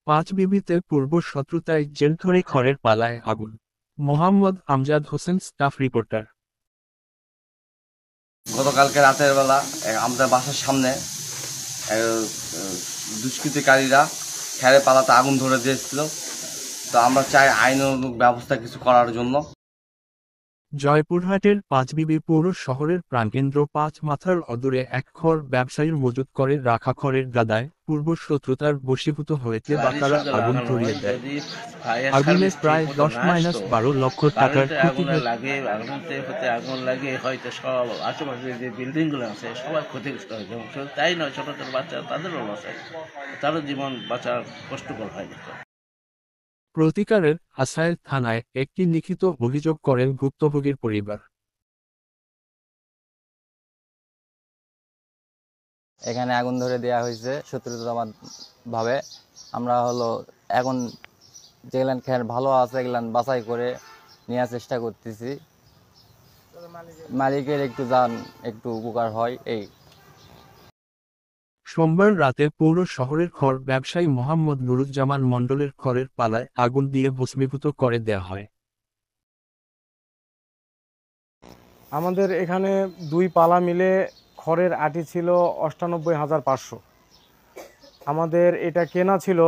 পাঁচবিবিতে পূর্ব শত্রুতায় jail ধরে খড়ের পালায় আগুন। Mohammad Amjad Hossain, staff reporter. গতকালকে রাতের বেলা আমাদের বাসার সামনে দুষ্কৃতিকারীরা খেরের পালাতে আগুন ধরে দিয়েছিল। তো আমরা চাই আইনানুগ ব্যবস্থা কিছু করার জন্য। জয়পুরহাটের পাঁচবিবি পৌর শহরের প্রাণকেন্দ্র পাঁচ মাথার অদূরে এক খড় ব্যবসায়ীর মজুত করে রাখা খড়ের গাদায় পূর্ব শত্রুতার বশীভূত হয়েছে ডাকাতরা আগুন ধরিয়ে দেয়। আগুনে প্রায় 10-12 লক্ষ টাকার ক্ষতি আগুন লাগে হয়তো সব আশেপাশে যে বিল্ডিং গুলো আছে সবার ক্ষতিগ্রস্ত হয়েছে। শুধু তাই নয়, ছোট ছোট বাচ্চা তাদেরও লস হয়, তারও জীবন বাঁচা কষ্টকর হয়। প্রতিকারের আশায় থানায় একটি লিখিত অভিযোগ করেন ভুক্তভোগীর পরিবার। এখানে আগুন ধরে দেওয়া হয়েছে শত্রুতা ভাবে। আমরা এখন যেগুলান খেয়াল ভালো আছে এগুলান বাছাই করে নেওয়ার চেষ্টা করতেছি, মালিকের একটু উপকার হয়। এই সোমবার রাতে পৌর শহরের খড় ব্যবসায়ী মোহাম্মদ নুরুজ্জামান মণ্ডলের খড়ের পালায় আগুন দিয়ে ভস্মীভূত করে দেয়া হয়। আমাদের এখানে 2 পালা মিলে খড়ের আটি ছিল 98,500। আমাদের এটা কেনা ছিল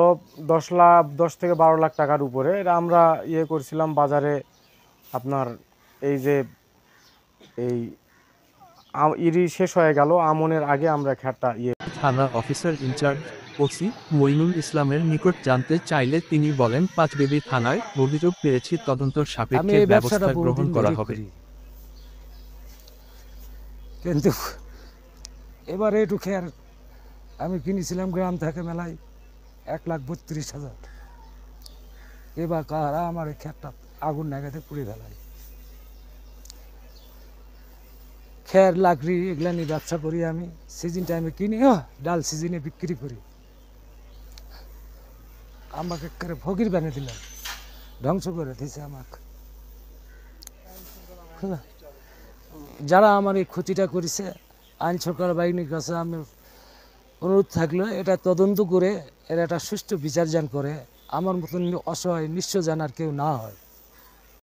10 থেকে 12 লাখ টাকার উপরে। এটা আমরা করছিলাম বাজারে। আপনার এই যে ইরি শেষ হয়ে গেল, আমনের আগে আমরা খেরটা থানা অফিসার ইনচার্জ ওসি মইনুল ইসলামের নিকট জানতে চাইলে তিনি বলেন, পাঁচবিবি থানায় অভিযোগ পেয়েছি, তদন্ত সাপেক্ষে ব্যবস্থা গ্রহণ করা হবে। কিন্তু এবারে একটু খেয়ার আমি কিনেছিলাম গ্রাম থেকে মেলায় 1,32,000। এবার কারা আমার খেরটা আগুন নাগাতে পুড়ে ফেলায়। খের লাকড়ি এগুলা নিয়ে ব্যবসা করি আমি। সিজন টাইমে কিনি, ডাল সিজনে বিক্রি করি। আমাকে করে ফকির বানিয়ে দিলাম, ধ্বংস করে দিয়েছে আমাকে। যারা আমার এই ক্ষতিটা করেছে, আইন সরকার বাহিনীর কাছে আমি অনুরোধ থাকলে এটা তদন্ত করে এর একটা সুষ্ঠু বিচার যেন করে, আমার মতন অসহায় নিঃস্ব যেন আর কেউ না হয়।